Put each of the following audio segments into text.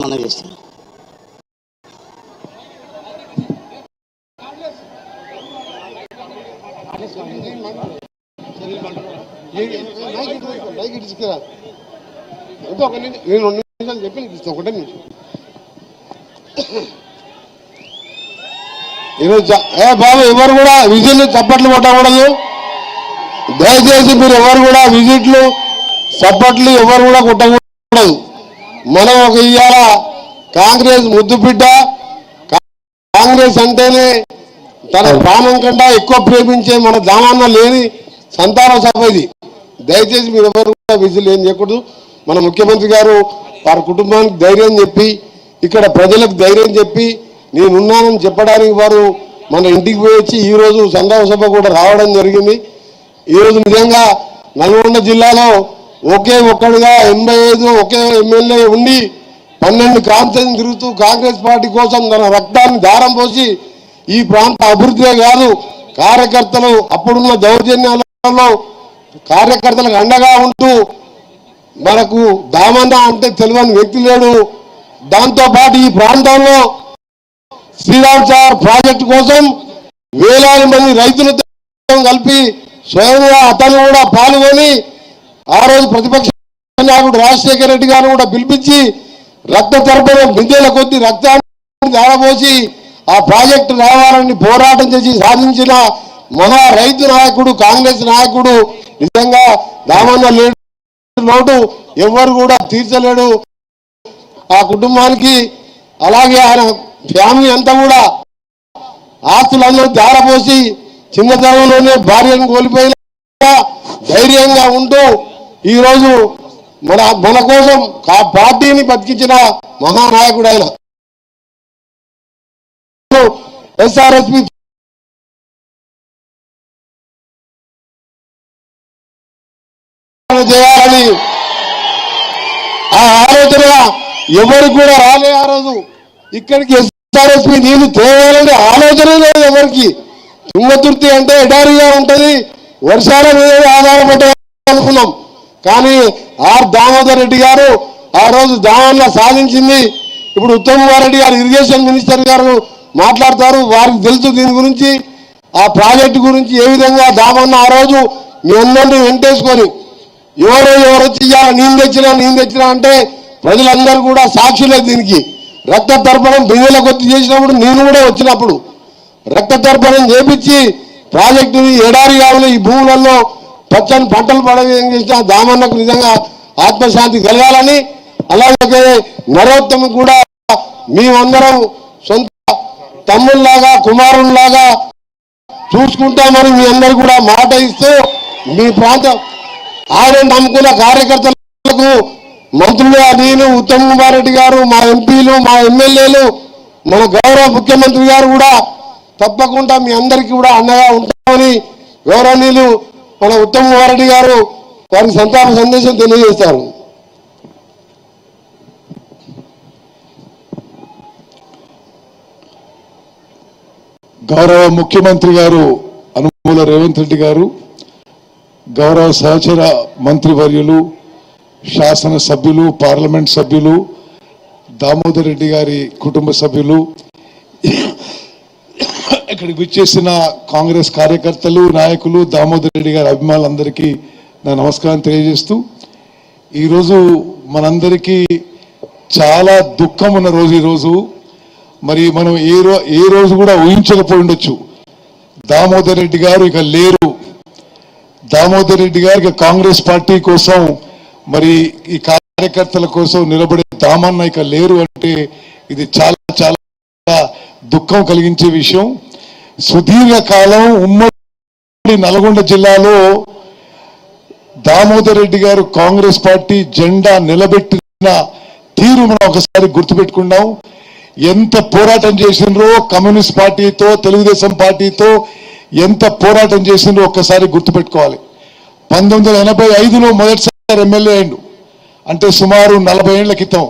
మనం చేస్తాం. నేను 2 నిమిషాలు చెప్పి నీకు ఇస్తాను. ఒకటే నిమిషం. ఈరోజు బాబు ఎవరు కూడా విజిట్లు చప్పట్లు కొట్టకూడదు. దయచేసి మీరు ఎవరు కూడా విజిట్లు చప్పట్లు ఎవరు కూడా కొట్టకూడదు. మనం ఒక ఇవాళ కాంగ్రెస్ ముద్దు బిడ్డ, కాంగ్రెస్ అంటేనే తన ప్రాణం కంటే ఎక్కువ ప్రేమించే మన దానన్న లేని సంతాన సభ ఇది. దయచేసి మీరు ఎవరు కూడా విజిల్ ఏం చేయకూడదు. మన ముఖ్యమంత్రి గారు వారి కుటుంబానికి ధైర్యం చెప్పి, ఇక్కడ ప్రజలకు ధైర్యం చెప్పి నేనున్నానని చెప్పడానికి వారు మన ఇంటికి పోయి వచ్చి ఈరోజు సంతాన సభ కూడా రావడం జరిగింది. ఈరోజు నిజంగా నల్గొండ జిల్లాలో ఒకే ఒక్కడిగా 85 ఒకే ఎమ్మెల్యే ఉండి 12 కాన్స్టిట్యూన్సీ తిరుగుతూ కాంగ్రెస్ పార్టీ కోసం తన రక్తాన్ని దారం పోసి ఈ ప్రాంత అభివృద్ధే కాదు కార్యకర్తలు అప్పుడున్న దౌర్జన్యాలలో కార్యకర్తలకు అండగా ఉంటూ మనకు దామన్న అంటే తెలియని వ్యక్తి లేడు. దాంతోపాటు ఈ ప్రాంతంలో శ్రీరామ్ సార్ ప్రాజెక్టు కోసం వేలాది మంది రైతులతో కలిపి స్వయంగా అతను కూడా పాల్గొని ఆ రోజు ప్రతిపక్ష నాయకుడు రాజశేఖర రెడ్డి గారు కూడా పిలిపించి రక్త తర్పణ బిందెల కొద్ది రక్తాన్ని దారబోసి ఆ ప్రాజెక్టు రావాలని పోరాటం చేసి సాధించిన మహా రైతు నాయకుడు కాంగ్రెస్ నాయకుడు. నిజంగా దామన్న లేడు లోటు ఎవరు కూడా తీర్చలేడు ఆ కుటుంబానికి. అలాగే ఆయన ఫ్యామిలీ అంతా కూడా ఆస్తులందరూ దారపోసి చిన్నతనంలోనే భార్యను కోల్పోయిన ధైర్యంగా ఉంటూ ఈరోజు మన కోసం పార్టీని బతికించిన మహానాయకుడు ఆయన. ఎస్ఆర్ఎస్పి చేయాలని ఆ ఆలోచన ఎవరు కూడా రాలే. ఆ రోజు ఇక్కడికి ఎస్ఆర్ఎస్పి నీళ్లు తేవాలనే ఆలోచన లేదు ఎవరికి. తుంగతుర్తి అంటే ఎడారిగా ఉంటది, వర్షాల మీద ఆధారపడాలనుకున్నాం. కానీ ఆర్ దామోదర్ రెడ్డి గారు ఆ రోజు దామన్న సాధించింది. ఇప్పుడు ఉత్తమ్ కుమార్ రెడ్డి గారు ఇరిగేషన్ మినిస్టర్ గారు మాట్లాడతారు, వారికి తెలుసు దీని గురించి, ఆ ప్రాజెక్టు గురించి ఏ విధంగా దామన్న ఆ రోజు మీ అందరినీ వెంటేసుకొని ఎవరు వచ్చి నేను తెచ్చినా అంటే ప్రజలందరూ కూడా సాక్షులే. దీనికి రక్త తర్పణం బియ్యల కొద్ది చేసినప్పుడు నేను కూడా వచ్చినప్పుడు రక్త తర్పణం చేపించి ప్రాజెక్టుని ఎడారి కావాలి ఈ భూములలో పచ్చని పంటలు పడవేం చేసిన దామన్నకు నిజంగా ఆత్మశాంతి కలగాలని, అలాగే నరోత్తము కూడా మేమందరం సొంత తమ్ముళ్లాగా కుమారుల్లాగా చూసుకుంటామని మీ అందరూ కూడా మాట ఇస్తూ మీ ప్రాంతం ఆయన నమ్ముకున్న కార్యకర్తలకు మంత్రులుగా నేను ఉత్తమ్ కుమార్ రెడ్డి గారు, మా ఎంపీలు, మా ఎమ్మెల్యేలు, మన గౌరవ ముఖ్యమంత్రి గారు కూడా తప్పకుండా మీ అందరికీ కూడా అండగా ఉంటామని గౌరవనీయులు మన ఉత్తమ్ కుమార్ రెడ్డి గారు వారి సంతాప సందేశం తెలియజేస్తారు. గౌరవ ముఖ్యమంత్రి గారు అనుమూల రేవంత్ రెడ్డి గారు, గౌరవ సహచర మంత్రివర్యులు, శాసన సభ్యులు, పార్లమెంట్ సభ్యులు, దామోదర్ రెడ్డి గారి కుటుంబ సభ్యులు, ఇక్కడికి విచ్చేసిన కాంగ్రెస్ కార్యకర్తలు, నాయకులు, దామోదర్ రెడ్డి గారి అభిమానులందరికీ నా నమస్కారం తెలియజేస్తూ, ఈరోజు మనందరికీ చాలా దుఃఖం ఉన్న రోజు ఈరోజు. మరి మనం ఏ రోజు కూడా ఊహించకపోయి ఉండొచ్చు. దామోదర్ రెడ్డి గారు ఇక లేరు. దామోదర్ రెడ్డి గారు ఇక కాంగ్రెస్ పార్టీ కోసం, మరి ఈ కార్యకర్తల కోసం నిలబడే దామన్న ఇక లేరు అంటే ఇది చాలా చాలా దుఃఖం కలిగించే విషయం. సుదీర్ఘకాలం ఉమ్మడి నల్గొండ జిల్లాలో దామోదర్ రెడ్డి గారు కాంగ్రెస్ పార్టీ జెండా నిలబెట్టిన తీరు మనం ఒకసారి గుర్తుపెట్టుకున్నాం. ఎంత పోరాటం చేసిండ్రో కమ్యూనిస్ట్ పార్టీతో, తెలుగుదేశం పార్టీతో ఎంత పోరాటం చేసిండ్రో ఒక్కసారి గుర్తుపెట్టుకోవాలి. 1985లో మొదటిసారి ఎమ్మెల్యే అయిండు, అంటే సుమారు 40 ఏళ్ల క్రితం.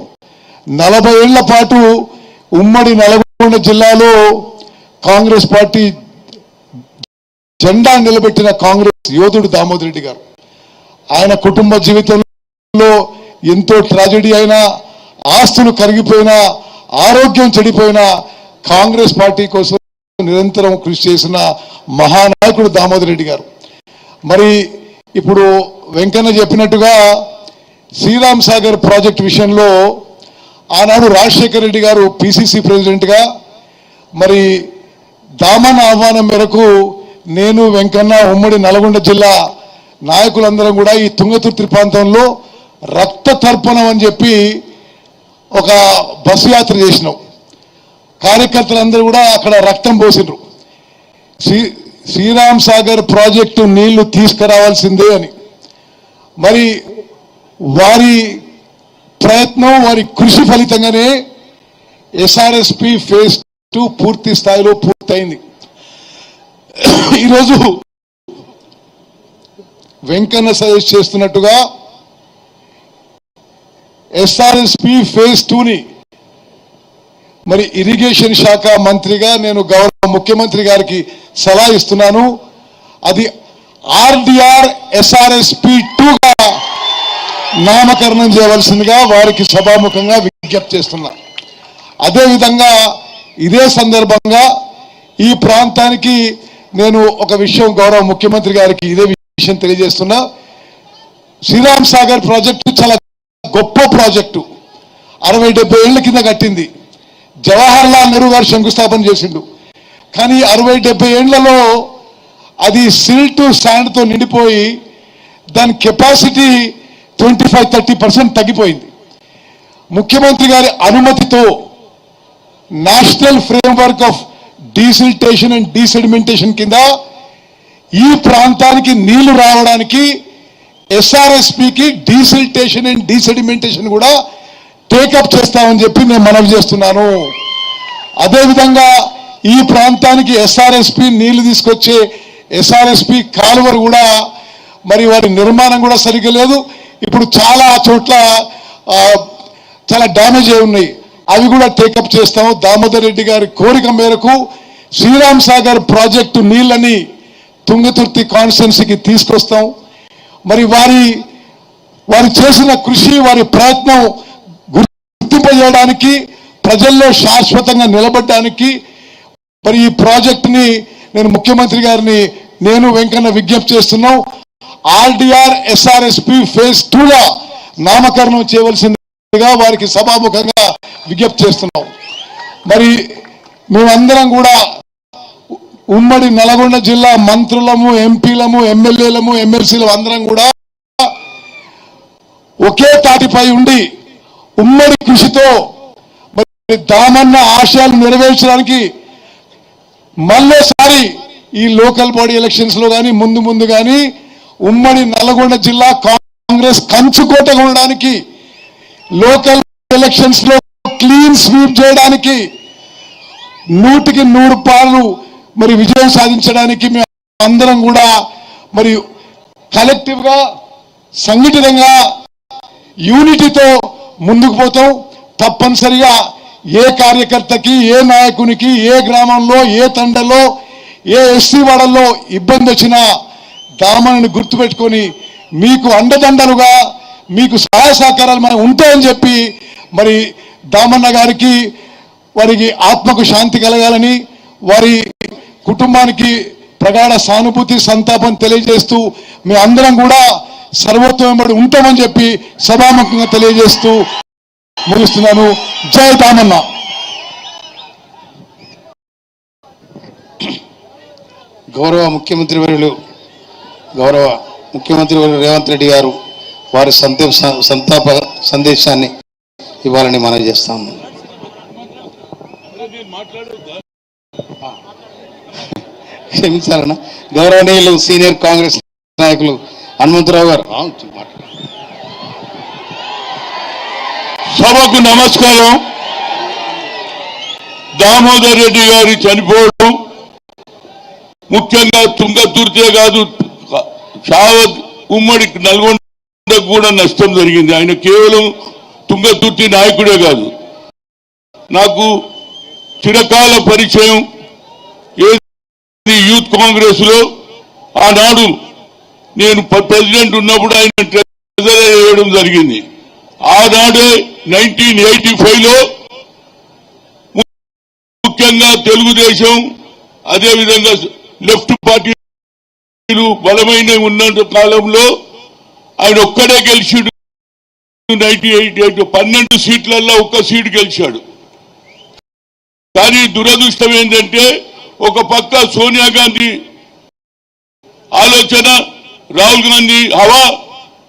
40 ఏళ్ల పాటు ఉమ్మడి నల్గొండ జిల్లాలో కాంగ్రెస్ పార్టీ జెండా నిలబెట్టిన కాంగ్రెస్ యోధుడు దామోదర్ రెడ్డి గారు. ఆయన కుటుంబ జీవితంలో ఎంతో ట్రాజెడీ అయినా, ఆస్తులు కరిగిపోయినా, ఆరోగ్యం చెడిపోయినా కాంగ్రెస్ పార్టీ కోసం నిరంతరం కృషి చేసిన మహానాయకుడు దామోదర్ రెడ్డి గారు. మరి ఇప్పుడు వెంకన్న చెప్పినట్టుగా శ్రీరామ్ సాగర్ ప్రాజెక్ట్ విషయంలో ఆనాడు రాజశేఖర రెడ్డి గారు పిసిసి ప్రెసిడెంట్గా, మరి దామన్ ఆహ్వానం మేరకు నేను వెంకన్న ఉమ్మడి నల్గొండ జిల్లా నాయకులందరం కూడా ఈ తుంగతుర్తి ప్రాంతంలో రక్త తర్పణం అని చెప్పి ఒక బస్సు యాత్ర చేసినాం. కార్యకర్తలందరూ కూడా అక్కడ రక్తం పోసిండ్రు. శ్రీరామ్ సాగర్ ప్రాజెక్టు నీళ్లు తీసుకురావాల్సిందే అని. మరి వారి ప్రయత్నం, వారి కృషి ఫలితంగానే ఎస్ఆర్ఎస్పి ఫేజ్ 2 పూర్తి స్థాయిలో పూర్తయింది. ఈరోజు వెంకన్న సజెస్ట్ చేస్తున్నట్టుగా ఎస్ఆర్ఎస్పి ఫేజ్ 2ని మరి ఇరిగేషన్ శాఖ మంత్రిగా నేను గౌరవ ముఖ్యమంత్రి గారికి సలహా ఇస్తున్నాను. అది ఆర్డిఆర్ ఎస్ఆర్ఎస్పి 2గా నామకరణం చేయవలసిందిగా వారికి సభాముఖంగా విజ్ఞప్తి చేస్తున్నా. అదేవిధంగా ఇదే సందర్భంగా ఈ ప్రాంతానికి నేను ఒక విషయం గౌరవ ముఖ్యమంత్రి గారికి ఇదే విషయం తెలియజేస్తున్నా. శ్రీరామ్ సాగర్ ప్రాజెక్టు చాలా గొప్ప ప్రాజెక్టు. 60-70 ఏళ్ల కింద కట్టింది. జవహర్ లాల్ నెహ్రూ గారు శంకుస్థాపన చేసిండు. కానీ 60-70 ఏళ్లలో అది సిల్ట్ శాండ్తో నిండిపోయి దాని కెపాసిటీ 25-30% తగ్గిపోయింది. ముఖ్యమంత్రి గారి అనుమతితో national framework of desiltation and desedimentation కింద ఈ ప్రాంతానికి నీళ్లు రావడానికి ఎస్ఆర్ఎస్పికి డీసిల్టేషన్ అండ్ డీసెడిమెంటేషన్ కూడా టేకప్ చేస్తామని చెప్పి నేను మనవి చేస్తున్నాను. అదేవిధంగా ఈ ప్రాంతానికి ఎస్ఆర్ఎస్పి నీళ్లు తీసుకొచ్చే ఎస్ఆర్ఎస్పి కాలువలు కూడా మరి వారి నిర్మాణం కూడా సరిగ్గా లేదు. ఇప్పుడు చాలా చోట్ల చాలా డ్యామేజ్ అయి ఉన్నాయి. అవి కూడా టేకప్ చేస్తాము. దామోదర్ రెడ్డి గారి కోరిక మేరకు శ్రీరామ్ సాగర్ ప్రాజెక్టు నీళ్ళని తుంగతుర్తి కాన్స్టిట్యున్సీకి తీసుకొస్తాం. మరి వారి చేసిన కృషి, వారి ప్రయత్నం గుర్తింపజేయడానికి, ప్రజల్లో శాశ్వతంగా నిలబడడానికి మరి ఈ ప్రాజెక్టుని నేను ముఖ్యమంత్రి గారిని నేను వెంకన్న విజ్ఞప్తి చేస్తున్నాం. ఆర్డిఆర్ ఎస్ఆర్ఎస్పి ఫేజ్ 2గా నామకరణం చేయవలసిందిగా వారికి సభాముఖంగా విజ్ఞప్తి చేస్తున్నాం. మరి మేమందరం కూడా ఉమ్మడి నల్గొండ జిల్లా మంత్రులము, ఎంపీలము, ఎమ్మెల్యేలము, ఎమ్మెల్సీలము అందరం కూడా ఒకే తాటిపై ఉండి ఉమ్మడి కృషితో మరి దామన్న ఆశయాలు నెరవేర్చడానికి మళ్ళోసారి ఈ లోకల్ బాడీ ఎలక్షన్స్ లో కానీ ముందు కానీ ఉమ్మడి నల్గొండ జిల్లా కాంగ్రెస్ కంచుకోటగా ఉండడానికి, లోకల్ ఎలక్షన్స్ లో క్లీన్ స్వీప్ చేయడానికి, 100కి 100 పాలు మరి విజయం సాధించడానికి మేము అందరం కూడా మరి కలెక్టివ్ గా, సంఘటితంగా, యూనిటీతో ముందుకు పోతాం. తప్పనిసరిగా ఏ కార్యకర్తకి, ఏ నాయకునికి, ఏ గ్రామంలో, ఏ తండలో, ఏ ఎస్సీ వాడల్లో ఇబ్బంది వచ్చినా దామన్ని గుర్తుపెట్టుకొని మీకు అండదండలుగా, మీకు సహాయ సహకారాలు మనం ఉంటాయని చెప్పి మరి దామన్న గారికి, వారికి ఆత్మకు శాంతి కలగాలని, వారి కుటుంబానికి ప్రగాఢ సానుభూతి, సంతాపం తెలియజేస్తూ మీ అందరం కూడా సర్వోత్తమబడి ఉంటామని చెప్పి సభాముఖంగా తెలియజేస్తూ ముగిస్తున్నాను. జై దామన్న. గౌరవ ముఖ్యమంత్రి వర్యులు రేవంత్ రెడ్డి గారు వారి సంతాప సందేశాన్ని ఇవ్వాలని మనం చేస్తాము. క్షమించాలన్నా. గౌరవనీయులు సీనియర్ కాంగ్రెస్ నాయకులు హనుమంతరావు గారు. సభకు నమస్కారం. దామోదర్ రెడ్డి గారి చనిపోవడం ముఖ్యంగా తుంగతుర్తే కాదు, యావత్ ఉమ్మడి నల్గొండకు కూడా నష్టం జరిగింది. ఆయన కేవలం తుంగతుర్తి నాయకుడే కాదు, నాకు చిరకాల పరిచయం. యూత్ కాంగ్రెస్ లో ఆనాడు నేను ప్రెసిడెంట్ ఉన్నప్పుడు ఆయన ట్రెజరర్ చేయడం జరిగింది. ఆనాడే 1985లో ముఖ్యంగా తెలుగుదేశం అదేవిధంగా లెఫ్ట్ పార్టీలు బలమైన ఉన్న కాలంలో ఆయన ఒక్కడే గెలిచాడు. 12 సీట్లలో ఒక్క సీటు గెలిచాడు. కానీ దురదృష్టం ఏంటంటే ఒక పక్క సోనియా గాంధీ ఆలోచన, రాహుల్ గాంధీ హవా,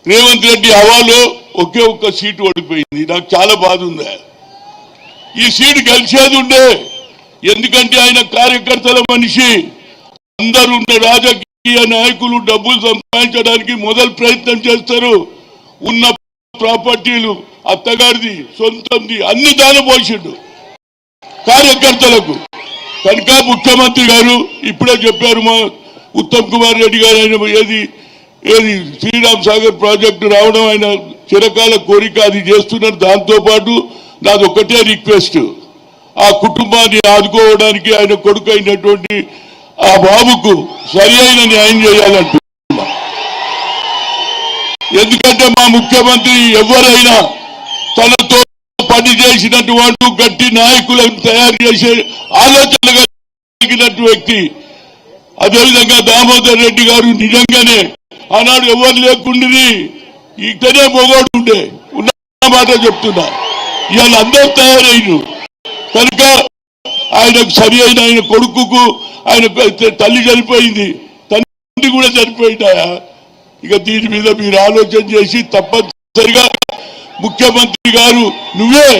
రేవంత్ రెడ్డి హవాలో ఒకే ఒక్క సీటు ఓడిపోయింది. నాకు చాలా బాధ ఉంది. ఈ సీటు గెలిచేది ఉండే, ఎందుకంటే ఆయన కార్యకర్తల మనిషి. అందరూ ఉన్న రాజకీయ నాయకులు డబ్బులు సంపాదించడానికి మొదలు ప్రయత్నం చేస్తారు. ఉన్న ప్రాపర్టీలు అత్తగారిది సొంతంది అన్ని దానపోసిండు కార్యకర్తలకు. కనుక ముఖ్యమంత్రి గారు ఇప్పుడే చెప్పారు, మా ఉత్తమ్ కుమార్ రెడ్డి గారు ఆయన ఏది శ్రీరామ్ సాగర్ ప్రాజెక్టు రావడం ఆయన చిరకాల కోరిక, అది చేస్తున్నారు. దాంతోపాటు నాది ఒకటే రిక్వెస్ట్, ఆ కుటుంబాన్ని ఆదుకోవడానికి ఆయన కొడుకు అయినటువంటి ఆ బాబుకు సరి అయిన న్యాయం చేయాలంటున్నా. ఎందుకంటే మా ముఖ్యమంత్రి ఎవరైనా తనతో పని చేసినటువంటి గట్టి నాయకులను తయారు చేసే ఆలోచన కలిగినటువంటి వ్యక్తి. అదేవిధంగా దామోదర్ రెడ్డి గారు నిజంగానే ఆనాడు ఎవరు లేకుండి ఇక్కడే మొగోడు ఉండే, ఉన్న మాట చెప్తున్నా. ఇవాళ అందరూ తయారైన కనుక ఆయనకు సరి అయిన ఆయన కొడుకుకు, ఆయన తల్లి చనిపోయింది, తండ్రి కూడా చనిపోయిందాయా. ఇక దీని మీద మీరు ఆలోచన చేసి తప్పనిసరిగా ముఖ్యమంత్రి గారు నువ్వే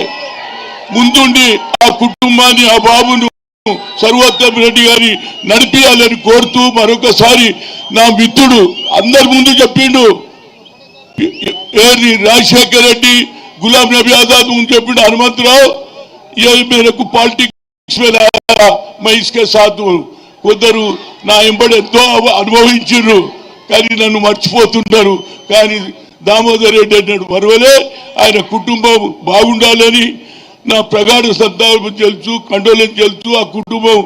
ముందుండి ఆ కుటుంబాన్ని, ఆ బాబును సర్వోత్తమ్ రెడ్డి గారి నడిపియాలని కోరుతూ మరొకసారి నా మిత్రుడు అందరి ముందు చెప్పిండు, రాజశేఖర్ రెడ్డి, గులాం నబీ ఆజాద్ ముందు చెప్పిండు, హనుమంతరావు ये मेरे को पॉलिटिक्स में लाया, मैं इसके साथ हूँ. కొందరు నా ఎంబడి ఎంతో అనుభవించారు కానీ నన్ను మర్చిపోతున్నారు. కానీ దామోదర్ రెడ్డి అన్నాడు మరవలే, ఆయన కుటుంబం బాగుండాలని నా ప్రగాఢ సంతాపం తెలుసు, కండోలెన్స్ తెలుసు. ఆ కుటుంబం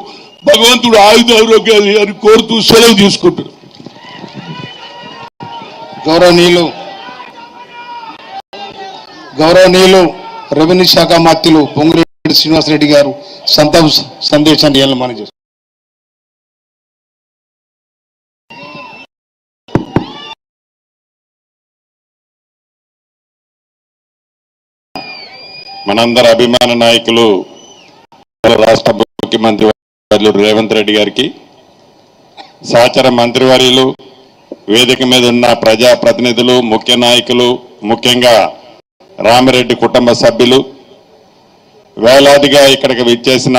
భగవంతుడు ఆయుధ ఆరోగ్యాలు అని కోరుతూ సెలవు తీసుకుంటారు. గౌరవనీయులు రెవెన్యూ శాఖ మంత్రులు పొంగులేటి శ్రీనివాసరెడ్డి గారు సంతాప సందేశాన్ని మనం చేస్తారు. మనందరి అభిమాన నాయకులు రాష్ట్ర ముఖ్యమంత్రి రేవంత్ రెడ్డి గారికి, సహచర మంత్రివర్యులు, వేదిక మీద ఉన్న ప్రజాప్రతినిధులు, ముఖ్య నాయకులు, ముఖ్యంగా రామిరెడ్డి కుటుంబ సభ్యులు, వేలాదిగా ఇక్కడికి విచ్చేసిన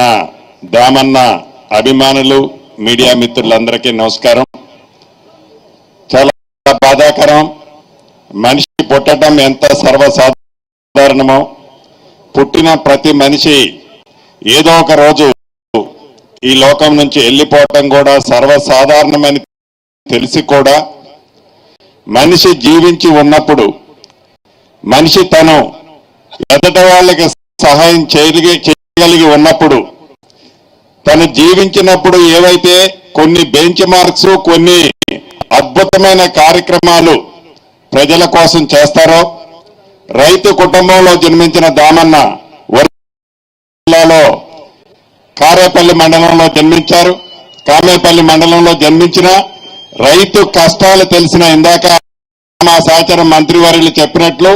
దామన్న అభిమానులు, మీడియా మిత్రులందరికీ నమస్కారం. చాలా బాధాకరం, మనిషి పుట్టడం ఎంత సర్వసాధారణమో, పుట్టిన ప్రతి మనిషి ఏదో ఒక రోజు ఈ లోకం నుంచి వెళ్ళిపోవటం కూడా సర్వసాధారణమని తెలిసి కూడా మనిషి జీవించి ఉన్నప్పుడు, మనిషి తను ఎదట వాళ్ళకి సహాయం చేయగలిగి ఉన్నప్పుడు, తను జీవించినప్పుడు ఏవైతే కొన్ని బెంచ్ మార్క్స్, కొన్ని అద్భుతమైన కార్యక్రమాలు ప్రజల కోసం చేస్తారో, రైతు కుటుంబంలో జన్మించిన దామన్న జిల్లాలో కారేపల్లి మండలంలో జన్మించారు. కామేపల్లి మండలంలో జన్మించిన రైతు కష్టాలు తెలిసిన, ఇందాక మా సహచర మంత్రివర్యులు చెప్పినట్లు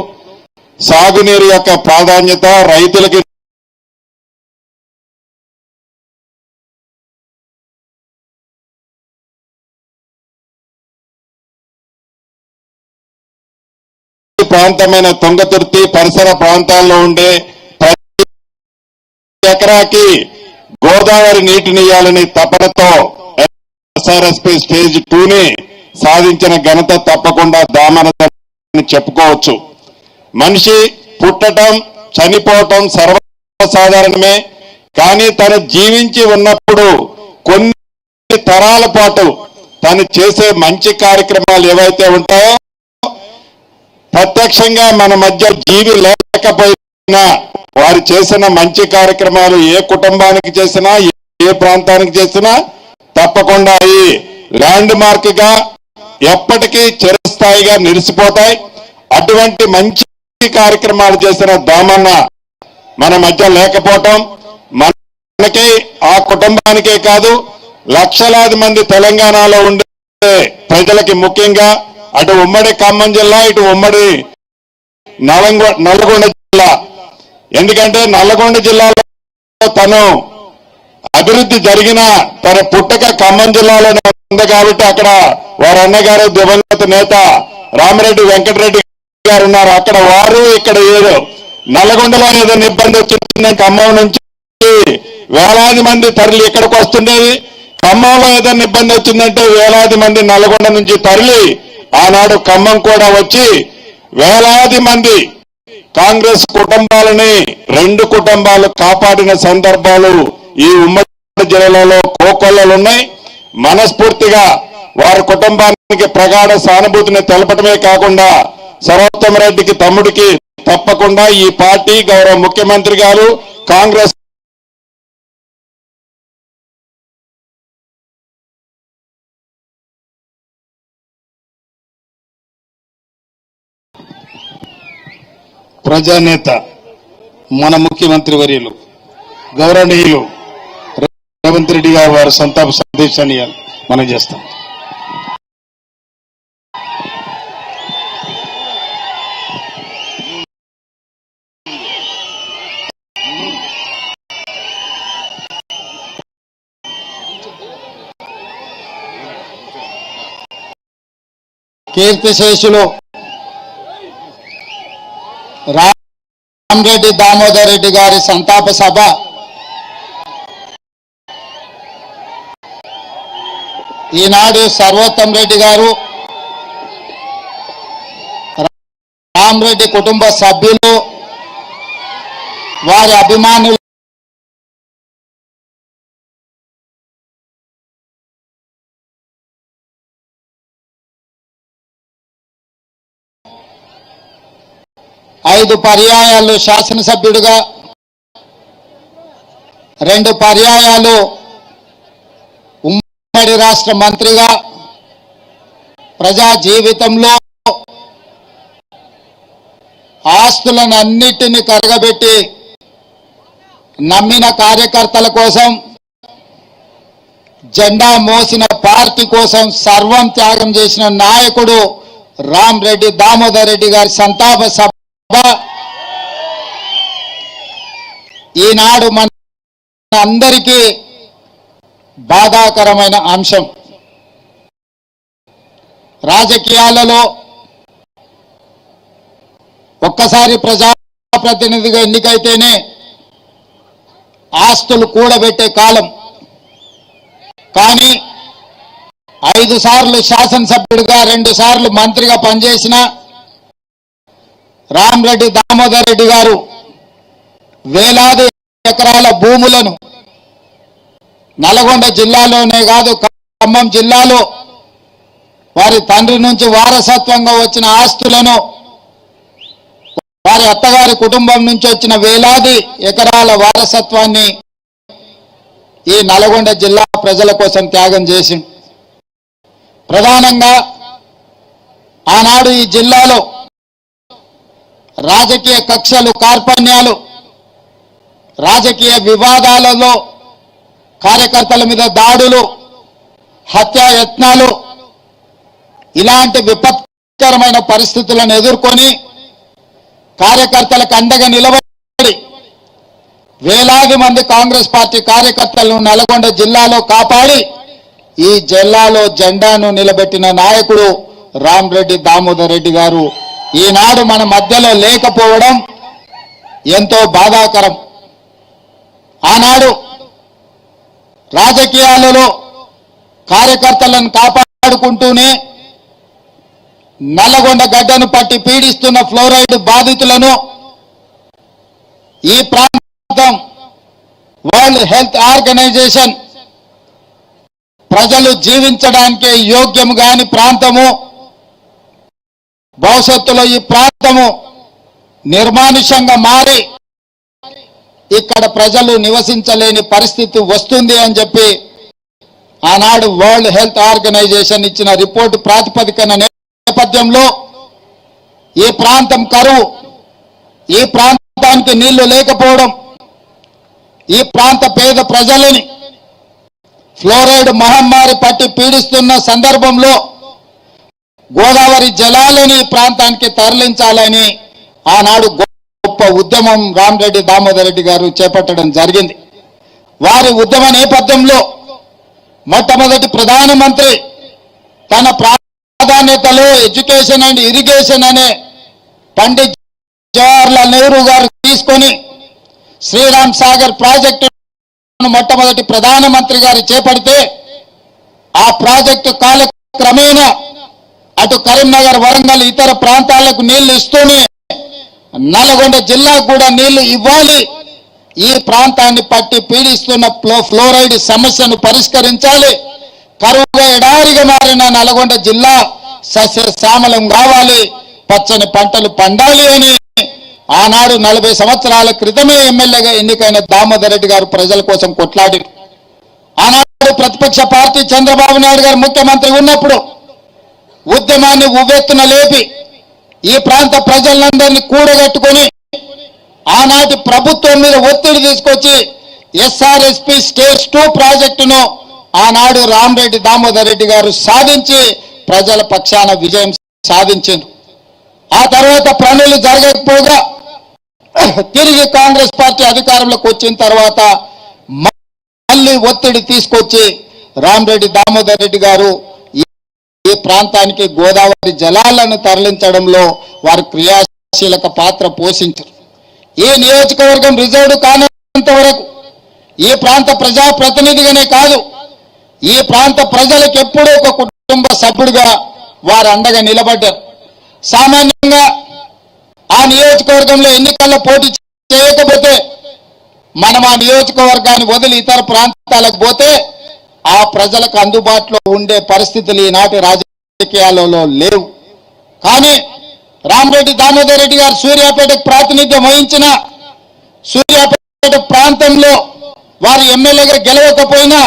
సాగునీరు యొక్క ప్రాధాన్యత, రైతులకి ప్రాంతమైన తుంగతుర్తి పరిసర ప్రాంతాల్లో ఉండే ప్రతి ఎకరాకి గోదావరి నీటినియాలని తపనతో ఎస్ఆర్ఎస్పీ స్టేజ్ 2ని సాధించిన ఘనత తప్పకుండా దామని చెప్పుకోవచ్చు. మనిషి పుట్టడం, చనిపోవటం సర్వసాధారణమే. కానీ తను జీవించి ఉన్నప్పుడు కొన్ని తరాల పాటు తను చేసే మంచి కార్యక్రమాలు ఏవైతే ఉంటాయో, ప్రత్యక్షంగా మన మధ్య జీవి లేకపోయినా వారు చేసిన మంచి కార్యక్రమాలు ఏ కుటుంబానికి చేసినా, ఏ ప్రాంతానికి చేసినా తప్పకుండా ఈ ల్యాండ్ మార్క్ గా ఎప్పటికీ చిరస్థాయిగా నిలిచిపోతాయి. అటువంటి మంచి కార్యక్రమాలు చేసిన దామన్న మన మధ్య లేకపోవటం మనకి ఆ కుటుంబానికే కాదు లక్షలాది మంది తెలంగాణలో ఉండే ప్రజలకి ముఖ్యంగా అటు ఉమ్మడి ఖమ్మం జిల్లా ఇటు ఉమ్మడి నల్గొండ జిల్లా ఎందుకంటే నల్గొండ జిల్లాలో తను అభివృద్ధి జరిగిన తన పుట్టక ఖమ్మం జిల్లాలోనే ఉంది కాబట్టి అక్కడ వారి అన్నగారు దివంగత నేత రామిరెడ్డి వెంకటరెడ్డి గారు ఉన్నారు అక్కడ వారు ఇక్కడ ఏదో నల్గొండలో ఏదైనా ఇబ్బంది వచ్చిందంటే ఖమ్మం నుంచి వేలాది మంది తరలి ఇక్కడికి వస్తుండేది ఖమ్మంలో ఏదైనా ఇబ్బంది వచ్చిందంటే వేలాది మంది నల్గొండ నుంచి తరలి ఆనాడు ఖమ్మం కూడా వచ్చి వేలాది మంది కాంగ్రెస్ కుటుంబాలని రెండు కుటుంబాలు కాపాడిన సందర్భాలు ఈ ఉమ్మడి జిల్లాలో కోకొల్లలు ఉన్నాయి మనస్ఫూర్తిగా వారి కుటుంబానికి ప్రగాఢ సానుభూతిని తెలపడమే కాకుండా సర్వోత్తమరెడ్డికి తమ్ముడికి తప్పకుండా ఈ పార్టీ గౌరవ ముఖ్యమంత్రి గారు కాంగ్రెస్ ప్రజానేత మన ముఖ్యమంత్రి వర్యులు గౌరవనీయులు రేవంత్ రెడ్డి గారు వారి సంతాప సందేశాన్ని మనం చేస్తాం. కీర్తిశేషులు రామిరెడ్డి దామోదర్ రెడ్డి గారి సంతాప సభ ఈనాడు సర్వోత్తమ్ రెడ్డి గారు రామిరెడ్డి కుటుంబ సభ్యులు వారి అభిమానులు ఐదు పర్యాయాలు శాసనసభ్యుడిగా 2 పర్యాయాలు ఉమ్మడి రాష్ట్ర మంత్రిగా ప్రజా జీవితంలో ఆస్తులను అన్నిటినీ కరగబెట్టి నమ్మిన కార్యకర్తల కోసం జెండా మోసిన పార్టీ కోసం సర్వం త్యాగం చేసిన నాయకుడు రామిరెడ్డి దామోదర్ రెడ్డి గారి సంతాప సభ ఈనాడు మన అందరికీ బాధాకరమైన అంశం. రాజకీయాలలో ఒక్కసారి ప్రజాప్రతినిధిగా ఎన్నికైతేనే ఆస్తులు కూడబెట్టే కాలం. కానీ 5 సార్లు శాసనసభ్యుడిగా 2 సార్లు మంత్రిగా పనిచేసిన రామిరెడ్డి దామోదర్ రెడ్డి గారు వేలాది ఎకరాల భూములను నల్గొండ జిల్లాలోనే కాదు ఖమ్మం జిల్లాలో వారి తండ్రి నుంచి వారసత్వంగా వచ్చిన ఆస్తులను వారి అత్తగారి కుటుంబం నుంచి వచ్చిన వేలాది ఎకరాల వారసత్వాన్ని ఈ నల్గొండ జిల్లా ప్రజల కోసం త్యాగం చేసి ప్రధానంగా ఆనాడు ఈ జిల్లాలో రాజకీయ కక్షలు కార్పణ్యాలు రాజకీయ వివాదాలలో కార్యకర్తల మీద దాడులు హత్యాయత్నాలు ఇలాంటి విపత్కరమైన పరిస్థితులను ఎదుర్కొని కార్యకర్తలకు అండగా నిలబడి వేలాది మంది కాంగ్రెస్ పార్టీ కార్యకర్తలను నల్గొండ జిల్లాలో కాపాడి ఈ జిల్లాలో జెండాను నిలబెట్టిన నాయకుడు రామిరెడ్డి దామోదర్ రెడ్డి గారు ఈనాడు మన మధ్యలో లేకపోవడం ఎంతో బాధాకరం. ఆనాడు రాజకీయాలలో కార్యకర్తలను కాపాడుకుంటూనే నల్లగొండ గడ్డను పట్టి పీడిస్తున్న ఫ్లోరైడ్ బాధితులను ఈ ప్రాంతం వరల్డ్ హెల్త్ ఆర్గనైజేషన్ ప్రజలు జీవించడానికి యోగ్యం కాని ప్రాంతము, భవిష్యత్తులో ఈ ప్రాంతము నిర్మానుష్యంగా మారి ఇక్కడ ప్రజలు నివసించలేని పరిస్థితి వస్తుంది అని చెప్పి ఆనాడు వరల్డ్ హెల్త్ ఆర్గనైజేషన్ ఇచ్చిన రిపోర్టు ప్రాతిపదికన నేపథ్యంలో ఈ ప్రాంతం కరువు ఈ ప్రాంతానికి నీళ్లు లేకపోవడం ఈ ప్రాంత పేద ప్రజలని ఫ్లోరైడ్ మహమ్మారి పట్టి పీడిస్తున్న సందర్భంలో గోదావరి జలాలని ఈ ప్రాంతానికి తరలించాలని ఆనాడు గొప్ప ఉద్యమం రామరెడ్డి దామోదర్ రెడ్డి గారు చేపట్టడం జరిగింది. వారి ఉద్యమ నేపథ్యంలో మొట్టమొదటి ప్రధానమంత్రి తన ప్రాధాన్యతలో ఎడ్యుకేషన్ అండ్ ఇరిగేషన్ అనే పండిత్ జవహర్లాల్ నెహ్రూ గారు తీసుకొని శ్రీరామ్ సాగర్ ప్రాజెక్టును మొట్టమొదటి ప్రధానమంత్రి గారు చేపడితే ఆ ప్రాజెక్టు కాలక్రమేణా అటు కరీంనగర్ వరంగల్ ఇతర ప్రాంతాలకు నీళ్లు ఇస్తూనే నల్గొండ జిల్లాకు కూడా నీళ్లు ఇవ్వాలి, ఈ ప్రాంతాన్ని పట్టి పీడిస్తున్న ఫ్లోరైడ్ సమస్యను పరిష్కరించాలి, కరువుగా ఎడారిగా మారిన నల్గొండ జిల్లా సస్యశ్యామలం కావాలి, పచ్చని పంటలు పండాలి అని ఆనాడు 40 సంవత్సరాల క్రితమే ఎమ్మెల్యేగా ఎన్నికైన దామోదర్ రెడ్డి గారు ప్రజల కోసం కొట్లాడి ఆనాడు ప్రతిపక్ష పార్టీ చంద్రబాబు నాయుడు గారు ముఖ్యమంత్రి ఉన్నప్పుడు ఉద్యమాన్ని ఉవ్వెత్తున లేపి ఈ ప్రాంత ప్రజలందరినీ కూడగట్టుకొని ఆనాటి ప్రభుత్వం మీద ఒత్తిడి తీసుకొచ్చి ఎస్ఆర్ఎస్పి స్టేజ్ 2 ప్రాజెక్టును ఆనాడు రామరెడ్డి దామోదర్ రెడ్డి గారు సాధించి ప్రజల పక్షాన విజయం సాధించారు. ఆ తర్వాత పనులు జరగకపోగా తిరిగి కాంగ్రెస్ పార్టీ అధికారంలోకి వచ్చిన తర్వాత మళ్ళీ ఒత్తిడి తీసుకొచ్చి రామరెడ్డి దామోదర్ రెడ్డి గారు ఈ ప్రాంతానికి గోదావరి జలాలను తరలించడంలో వారు క్రియాశీలక పాత్ర పోషించారు. ఈ నియోజకవర్గం రిజర్వ్డ్ కానంత వరకు ఈ ప్రాంత ప్రజాప్రతినిధిగానే కాదు, ఈ ప్రాంత ప్రజలకు ఎప్పుడూ ఒక కుటుంబ సభ్యుడిగా వారు అండగా నిలబడ్డారు. సామాన్యంగా ఆ నియోజకవర్గంలో ఎన్నికల్లో పోటీ చేయకపోతే మనం ఆ నియోజకవర్గాన్ని వదిలి ఇతర ప్రాంతాలకు పోతే ఆ ప్రజలకు అందుబాటులో ఉండే పరిస్థితులు ఈనాటి రాజకీయాలలో లేవు. కానీ రామరెడ్డి దామోదర్ రెడ్డి గారు సూర్యాపేటకు ప్రాతినిధ్యం వహించిన సూర్యాపేట ప్రాంతంలో వారు ఎమ్మెల్యేగా గెలవకపోయినా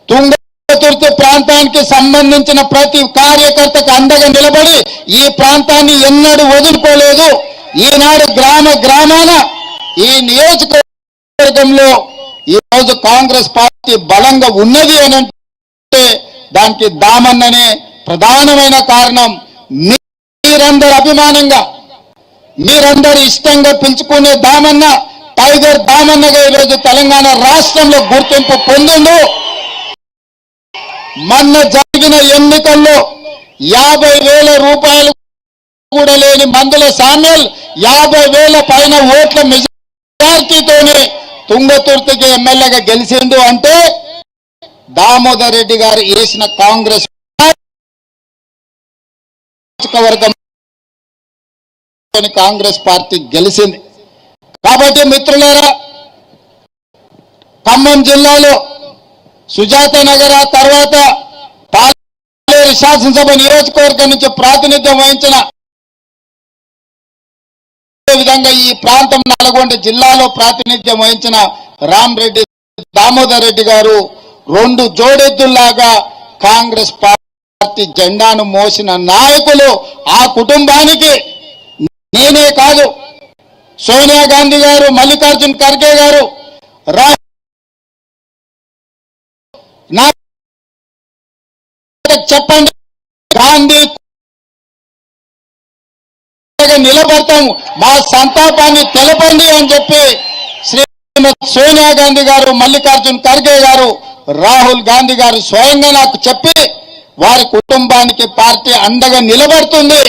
తుంగతుర్తి ప్రాంతానికి సంబంధించిన ప్రతి కార్యకర్తకు అండగా నిలబడి ఈ ప్రాంతాన్ని ఎన్నడూ వదులుకోలేదు. ఈనాడు గ్రామాన ఈ నియోజకవర్గంలో ఈరోజు కాంగ్రెస్ పార్టీ బలంగా ఉన్నది అని అంటే దానికి దామన్ననే ప్రధానమైన కారణం. మీరందరూ అభిమానంగా మీరందరూ ఇష్టంగా పిలుచుకునే దామన్న టైగర్ దామన్నగా ఈరోజు తెలంగాణ రాష్ట్రంలో గుర్తింపు పొందిండు. మొన్న జరిగిన ఎన్నికల్లో 50,000 రూపాయలు కూడా లేని మందుల సామ్యుల్ 50,000 పైన ఓట్ల మెజార్టీతోనే తుంగతుర్తికి ఎమ్మెల్యేగా గెలిచిండు అంటే దామోదర్ రెడ్డి గారు వేసిన కాంగ్రెస్ వర్గం కాంగ్రెస్ పార్టీ గెలిచింది. కాబట్టి మిత్రులారా, ఖమ్మం జిల్లాలో సుజాత నగర తర్వాత పాలేరు శాసనసభ నియోజకవర్గం నుంచి ప్రాతినిధ్యం వహించిన విధంగా ఈ ప్రాంతం నల్గొండ జిల్లాలో ప్రాతినిధ్యం వహించిన రామరెడ్డి దామోదర్ రెడ్డి గారు 2 జోడెద్దుల్లాగా కాంగ్రెస్ పార్టీ జెండాను మోసిన నాయకులు. ఆ కుటుంబానికి నేనే కాదు, సోనియా గాంధీ గారు, మల్లికార్జున్ ఖర్గే గారు, చెప్పండి గాంధీ నిలబడతాం, మా సంతాపాన్ని తెలపండి అని చెప్పి శ్రీమతి సోనియా గాంధీ గారు, మల్లికార్జున్ ఖర్గే గారు, రాహుల్ గాంధీ గారు స్వయంగా నాకు చెప్పి వారి కుటుంబానికి పార్టీ అండగా నిలబడుతుంది,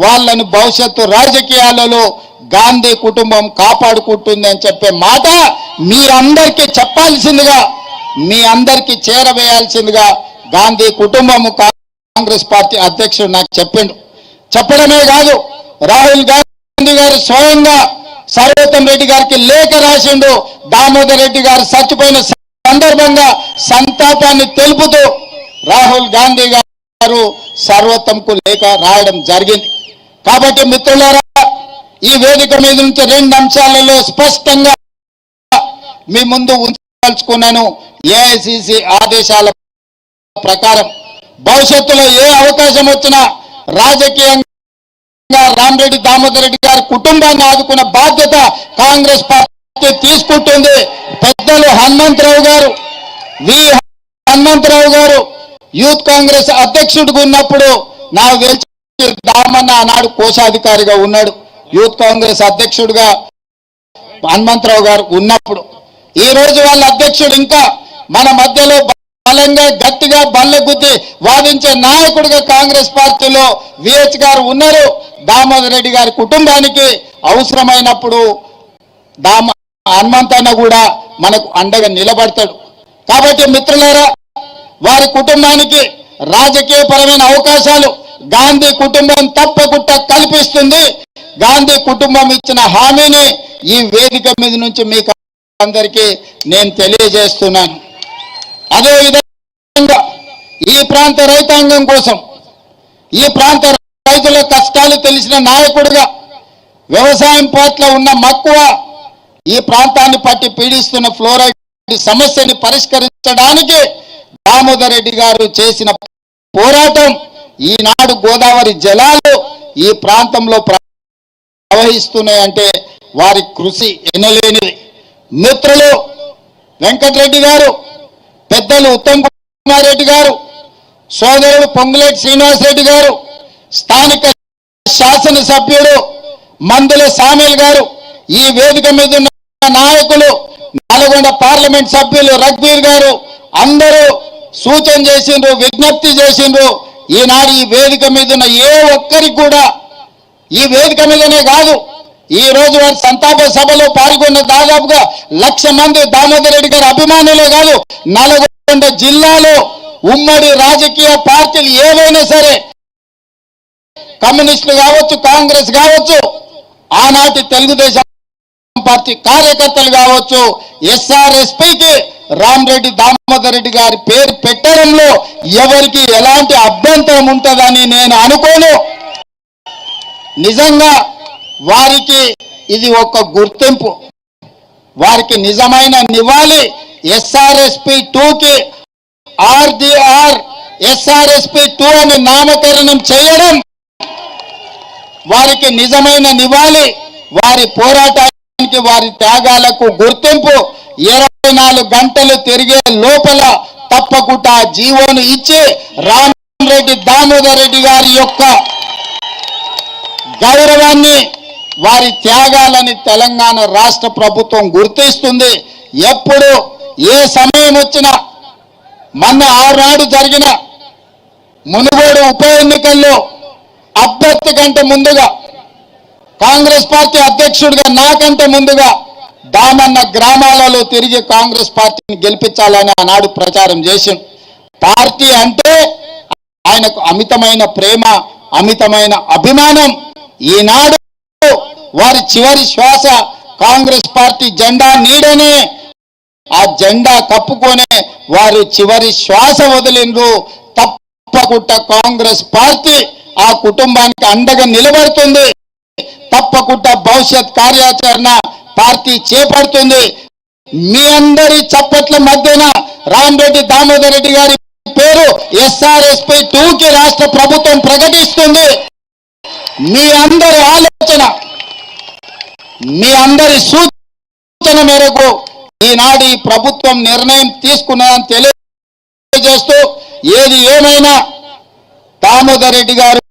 వాళ్ళని భవిష్యత్తు రాజకీయాలలో గాంధీ కుటుంబం కాపాడుకుంటుంది అని చెప్పే మాట మీ అందరికీ చెప్పాల్సిందిగా, మీ అందరికీ చేరవేయాల్సిందిగా గాంధీ కుటుంబము కాంగ్రెస్ పార్టీ అధ్యక్షుడు నాకు చెప్పడమే కాదు, రాహుల్ గాంధీ గారు స్వయంగా సర్వోత్తం రెడ్డి గారికి లేఖ రాసిండు. దామోదర్ రెడ్డి గారు చచ్చిపోయిన సందర్భంగా సంతాపాన్ని తెలుపుతూ రాహుల్ గాంధీ గారు సర్వోత్తంకు లేఖ రాయడం జరిగింది. కాబట్టి మిత్రులారా, ఈ వేదిక మీద నుంచి 2 అంశాలలో స్పష్టంగా మీ ముందు ఉంచదలుచుకున్నాను. ఏఐసిసి ఆదేశాల ప్రకారం భవిష్యత్తులో ఏ అవకాశం వచ్చినా రాజకీయంగా రామరెడ్డి దామోదర్ రెడ్డి గారి కుటుంబాన్ని ఆదుకున్న బాధ్యత కాంగ్రెస్ పార్టీ తీసుకుంటుంది. పెద్దలు హనుమంతరావు గారు, హనుమంతరావు గారు యూత్ కాంగ్రెస్ అధ్యక్షుడిగా ఉన్నప్పుడు నాకు తెలిసి దామన్న ఆనాడు కోశాధికారిగా ఉన్నాడు. యూత్ కాంగ్రెస్ అధ్యక్షుడిగా హనుమంతరావు గారు ఉన్నప్పుడు ఈ రోజు వాళ్ళ అధ్యక్షుడు ఇంకా మన మధ్యలో బలంగా గట్టిగా బల్లగుద్ది వాదించే నాయకుడిగా కాంగ్రెస్ పార్టీలో విహెచ్ గారు ఉన్నారు. దామోదర్ రెడ్డి గారి కుటుంబానికి అవసరమైనప్పుడు హనుమంతన్న కూడా మనకు అండగా నిలబడతాడు. కాబట్టి మిత్రులారా, వారి కుటుంబానికి రాజకీయపరమైన అవకాశాలు గాంధీ కుటుంబం తప్పకుండా కల్పిస్తుంది. గాంధీ కుటుంబం ఇచ్చిన హామీని ఈ వేదిక మీద నుంచి మీకు అందరికీ నేను తెలియజేస్తున్నాను. అదేవిధంగా ఈ ప్రాంత రైతాంగం కోసం, ఈ ప్రాంత రైతుల కష్టాలు తెలిసిన నాయకుడిగా, వ్యవసాయం పట్ల ఉన్న మక్కువ, ఈ ప్రాంతాన్ని పట్టి పీడిస్తున్న ఫ్లోరైడ్ సమస్యని పరిష్కరించడానికి దామోదర్ రెడ్డి గారు చేసిన పోరాటం, ఈనాడు గోదావరి జలాలు ఈ ప్రాంతంలో ప్రవహిస్తున్నాయంటే వారి కృషి ఎనలేనిది. మిత్రులు వెంకటరెడ్డి గారు, పెద్దలు ఉత్తమ్ కుమార్ రెడ్డి గారు, సోదరుడు పొంగులేటి శ్రీనివాసరెడ్డి గారు, స్థానిక శాసనసభ్యుడు మందుల సామేల్ గారు, ఈ వేదిక మీద ఉన్న నాయకులు, నల్గొండ పార్లమెంట్ సభ్యులు రఘువీర్ గారు అందరూ సూచన చేసిండ్రు, విజ్ఞప్తి చేసిండ్రు. ఈనాడు ఈ వేదిక మీద ఉన్న ఏ ఒక్కరికి కూడా, ఈ వేదిక మీదనే కాదు, ఈ రోజు వారి సంతాప సభలో పాల్గొన్న దాదాపుగా 1,00,000 మంది దామోదర్ రెడ్డి గారి అభిమానులే కాదు, నల్గొండ జిల్లాలో ఉమ్మడి రాజకీయ పార్టీలు ఏవైనా సరే, కమ్యూనిస్టులు కావచ్చు, కాంగ్రెస్ కావచ్చు, ఆనాటి తెలుగుదేశం పార్టీ కార్యకర్తలు కావచ్చు, ఎస్ఆర్ఎస్పీకి రామరెడ్డి దామోదర్ రెడ్డి గారి పేరు పెట్టడంలో ఎవరికి ఎలాంటి అభ్యంతరం ఉంటుందని నేను అనుకోను. నిజంగా వారికి ఇది ఒక గుర్తింపు, వారికి నిజమైన నివాళి. ఎస్ఆర్ఎస్పీ 2కి ఆర్డీఆర్ ఎస్ఆర్ఎస్పీ 2 అని నామకరణం చేయడం వారికి నిజమైన నివాళి. వారి పోరాటానికి, వారి త్యాగాలకు గుర్తింపు. 24 గంటలు తిరిగే లోపల తప్పకుండా జీవోను ఇచ్చి రామరెడ్డి దామోదర్ రెడ్డి గారి యొక్క గౌరవాన్ని, వారి త్యాగాలని తెలంగాణ రాష్ట్ర ప్రభుత్వం గుర్తిస్తుంది. ఎప్పుడు ఏ సమయం వచ్చినా, మొన్న ఆనాడు జరిగిన మునుగోడు ఉప ఎన్నికల్లో అభ్యర్థి కంటే ముందుగా, కాంగ్రెస్ పార్టీ అధ్యక్షుడిగా నాకంటే ముందుగా దామన్న గ్రామాలలో తిరిగి కాంగ్రెస్ పార్టీని గెలిపించాలని ఆనాడు ప్రచారం చేసింది. పార్టీ అంటే ఆయనకు అమితమైన ప్రేమ, అమితమైన అభిమానం. ఈనాడు వారి చివరి శ్వాస కాంగ్రెస్ పార్టీ జెండా నీడనే, ఆ జెండా కప్పుకొనే వారు చివరి శ్వాస వదిలిండ్రు. తప్పకుండా కాంగ్రెస్ పార్టీ ఆ కుటుంబానికి అండగా నిలబడుతుంది. తప్పకుండా భవిష్యత్ కార్యాచరణ పార్టీ చేపడుతుంది. మీ అందరి చప్పట్ల మధ్యన రామరెడ్డి దామోదర్ రెడ్డి గారి పేరు ఎస్ఆర్ఎస్పీ 2కి రాష్ట్ర ప్రభుత్వం ప్రకటిస్తుంది. మీ అందరి ఆలోచన, మీ అందరి సూచన మేరకు ఈనాడు ఈ ప్రభుత్వం నిర్ణయం తీసుకున్నదని తెలియజేస్తూ, ఏది ఏమైనా దామోదర్ రెడ్డి గారు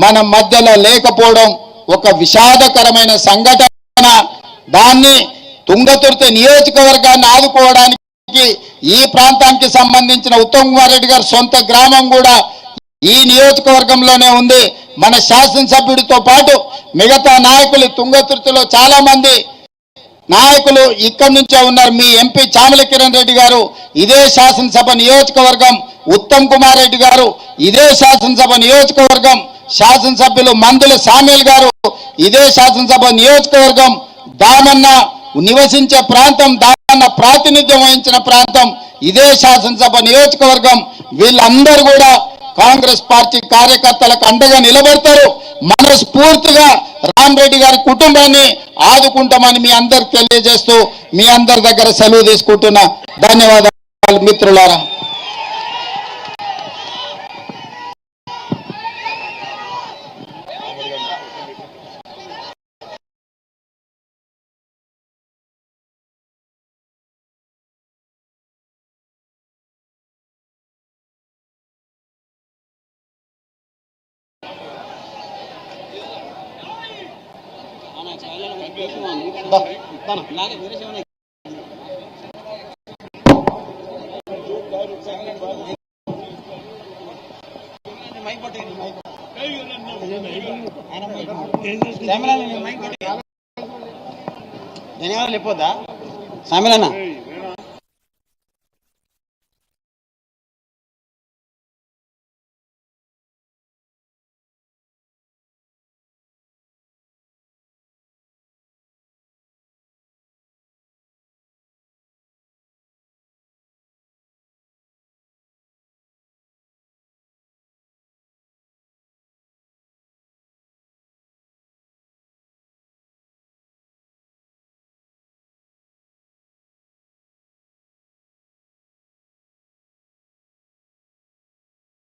మన మధ్యలో లేకపోవడం ఒక విషాదకరమైన సంఘటన. దాన్ని తుంగతుర్తి నియోజకవర్గాన్ని ఆదుకోవడానికి ఈ ప్రాంతానికి సంబంధించిన ఉత్తమ్ కుమార్ రెడ్డి గారి సొంత గ్రామం కూడా ఈ నియోజకవర్గంలోనే ఉంది. మన శాసనసభ్యుడితో పాటు మిగతా నాయకులు తుంగతుర్తిలో చాలా మంది నాయకులు ఇక్కడి నుంచే ఉన్నారు. మీ ఎంపీ చామల కిరణ్ రెడ్డి గారు ఇదే శాసనసభ నియోజకవర్గం, ఉత్తమ్ కుమార్ రెడ్డి గారు ఇదే శాసనసభ నియోజకవర్గం, శాసనసభ్యులు మందుల సామేల్ గారు ఇదే శాసనసభ నియోజకవర్గం, దామన్న నివసించే ప్రాంతం, దామన్న ప్రాతినిధ్యం వహించిన ప్రాంతం ఇదే శాసనసభ నియోజకవర్గం. వీళ్ళందరూ కూడా కాంగ్రెస్ పార్టీ కార్యకర్తలకు అండగా నిలబడతారు. మనస్ఫూర్తిగా రామరెడ్డి గారి కుటుంబాన్ని ఆదుకుంటామని మీ అందరికి తెలియజేస్తూ మీ అందరి దగ్గర సెలవు తీసుకుంటున్నా. ధన్యవాదాలు మిత్రులారా. ధన్యవాదాలు చెప్పొద్దా సామిలన్న